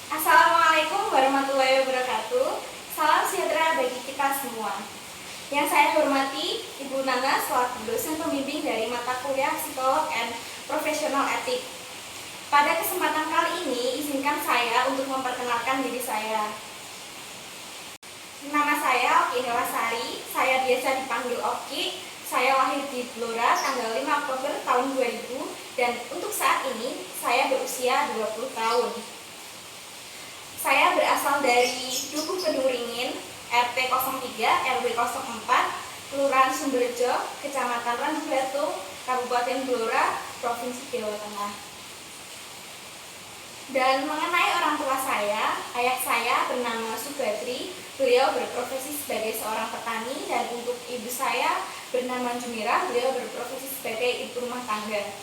Assalamualaikum warahmatullahi wabarakatuh. Salam sejahtera bagi kita semua. Yang saya hormati Ibu Nana selaku dosen pembimbing dari mata kuliah Psikolog and Professional Ethic. Pada kesempatan kali ini, izinkan saya untuk memperkenalkan diri saya. Nama saya Oki Nilasari, saya biasa dipanggil Oki. Saya lahir di Blora tanggal 5 Oktober tahun 2000 dan untuk saat ini saya berusia 20 tahun. Saya berasal dari Dukuh Kedungringin, RT 03, RW 04, Kelurahan Sumberjo, Kecamatan Randu Belatung, Kabupaten Blora, Provinsi Jawa Tengah. Dan mengenai orang tua saya, ayah saya bernama Subadri, beliau berprofesi sebagai seorang petani, dan untuk ibu saya bernama Jumirah, beliau berprofesi sebagai ibu rumah tangga.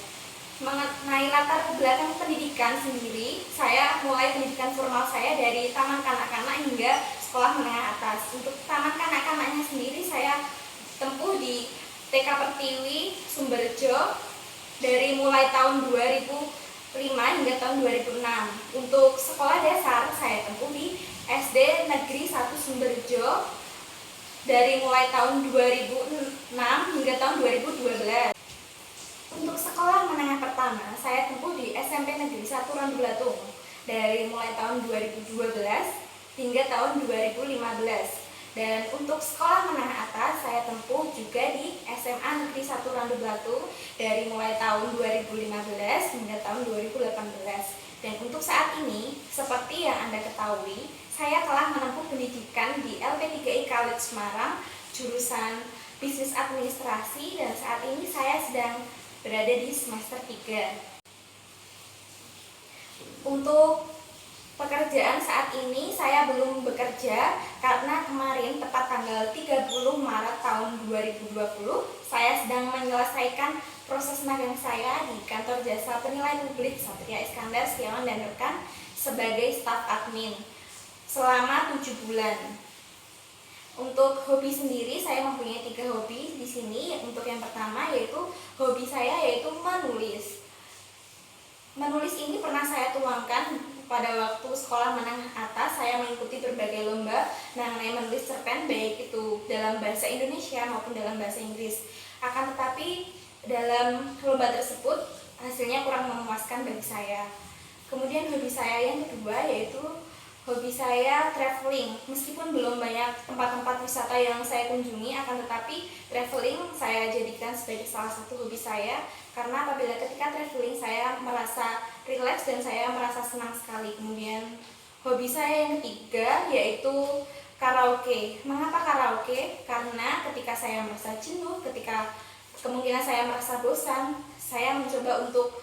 Mengenai latar belakang pendidikan sendiri, saya mulai pendidikan formal saya dari taman kanak-kanak hingga sekolah menengah atas. Untuk taman kanak-kanaknya sendiri saya tempuh di TK Pertiwi, Sumberjo, dari mulai tahun 2005 hingga tahun 2006. Untuk sekolah dasar saya tempuh di SD Negeri 1 Sumberjo dari mulai tahun 2006 hingga tahun 2012. Untuk sekolah menengah pertama saya tempuh di SMP Negeri 1 Randu Belatung dari mulai tahun 2012 hingga tahun 2015. Dan untuk sekolah menengah atas saya tempuh juga di SMA Negeri 1 Randu Belatung dari mulai tahun 2015 hingga tahun 2018. Dan untuk saat ini, seperti yang Anda ketahui, saya telah menempuh pendidikan di LP3I College Semarang, jurusan Bisnis Administrasi, dan saat ini saya sedang berada di semester 3. Untuk pekerjaan saat ini saya belum bekerja karena kemarin tepat tanggal 30 Maret tahun 2020 saya sedang menyelesaikan proses magang saya di kantor jasa penilaian publik Satria Iskandar Setiawan dan rekan sebagai staf admin selama 7 bulan. Untuk hobi sendiri saya mempunyai 3 hobi di sini. Untuk yang pertama yaitu hobi saya yaitu menulis. Menulis ini pernah saya tuangkan pada waktu sekolah menengah atas. Saya mengikuti berbagai lomba mengenai menulis cerpen, baik itu dalam bahasa Indonesia maupun dalam bahasa Inggris. Akan tetapi dalam lomba tersebut hasilnya kurang memuaskan bagi saya. Kemudian hobi saya yang kedua yaitu hobi saya traveling. Meskipun belum banyak tempat-tempat wisata yang saya kunjungi, akan tetapi traveling saya jadikan sebagai salah satu hobi saya. Karena apabila ketika traveling saya merasa rileks dan saya merasa senang sekali. Kemudian hobi saya yang ketiga yaitu karaoke. Mengapa karaoke? Karena ketika saya merasa jenuh, ketika kemungkinan saya merasa bosan, saya mencoba untuk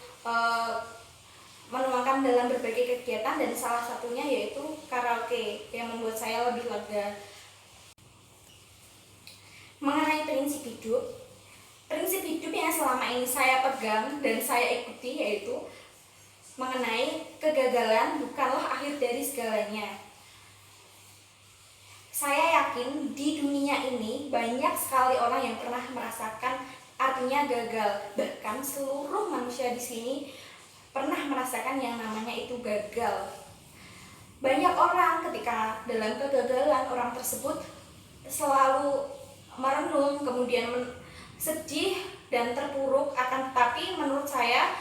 menuangkan dalam berbagai kegiatan, dan salah satunya yaitu karaoke yang membuat saya lebih lega. Mengenai prinsip hidup yang selama ini saya pegang dan saya ikuti yaitu mengenai kegagalan bukanlah akhir dari segalanya. Saya yakin di dunia ini banyak sekali orang yang pernah merasakan artinya gagal. Bahkan seluruh manusia di sini pernah merasakan yang namanya itu gagal. Banyak orang ketika dalam kegagalan orang tersebut selalu merenung, kemudian sedih dan terpuruk. Akan tetapi menurut saya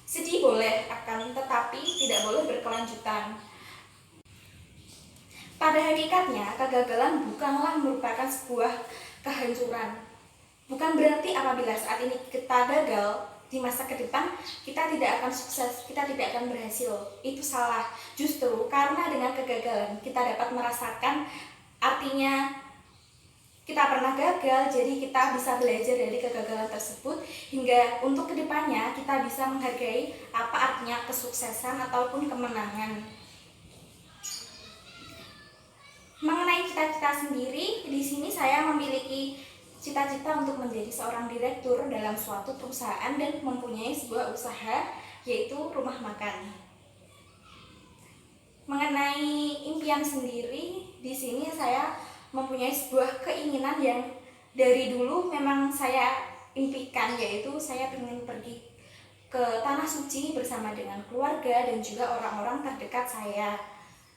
sedih boleh, akan tetapi tidak boleh berkelanjutan. Pada hakikatnya kegagalan bukanlah merupakan sebuah kehancuran. Bukan berarti apabila saat ini kita gagal, di masa ke depan kita tidak akan sukses, kita tidak akan berhasil. Itu salah. Justru karena dengan kegagalan kita dapat merasakan artinya kita pernah gagal, jadi kita bisa belajar dari kegagalan tersebut hingga untuk kedepannya kita bisa menghargai apa artinya kesuksesan ataupun kemenangan. Mengenai cita-cita sendiri, di sini saya memiliki cita-cita untuk menjadi seorang direktur dalam suatu perusahaan dan mempunyai sebuah usaha yaitu rumah makan. Mengenai impian sendiri, di sini saya mempunyai sebuah keinginan yang dari dulu memang saya impikan, yaitu saya ingin pergi ke Tanah Suci bersama dengan keluarga dan juga orang-orang terdekat saya.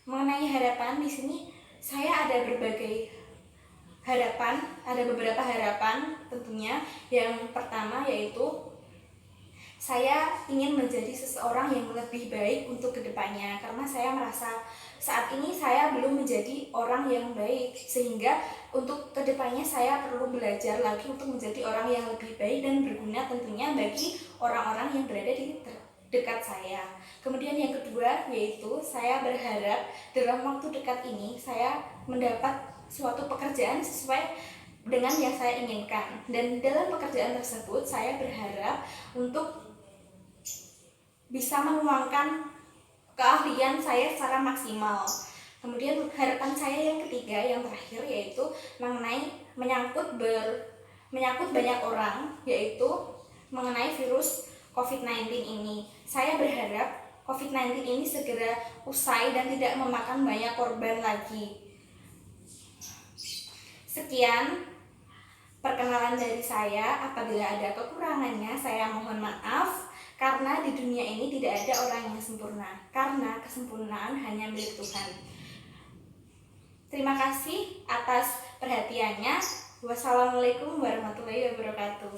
Mengenai harapan, di sini saya ada berbagai harapan, ada beberapa harapan tentunya. Yang pertama yaitu saya ingin menjadi seseorang yang lebih baik untuk kedepannya, karena saya merasa saat ini saya belum menjadi orang yang baik, sehingga untuk kedepannya saya perlu belajar lagi untuk menjadi orang yang lebih baik dan berguna tentunya bagi orang-orang yang berada di dekat saya. Kemudian yang kedua yaitu saya berharap dalam waktu dekat ini saya mendapat suatu pekerjaan sesuai dengan yang saya inginkan, dan dalam pekerjaan tersebut saya berharap untuk bisa menuangkan keahlian saya secara maksimal. Kemudian harapan saya yang ketiga, yang terakhir, yaitu mengenai menyangkut banyak orang, yaitu mengenai virus COVID-19 ini. Saya berharap COVID-19 ini segera usai dan tidak memakan banyak korban lagi. Sekian perkenalan dari saya. Apabila ada kekurangannya, saya mohon maaf, karena di dunia ini tidak ada orang yang sempurna, karena kesempurnaan hanya milik Tuhan. Terima kasih atas perhatiannya. Wassalamualaikum warahmatullahi wabarakatuh.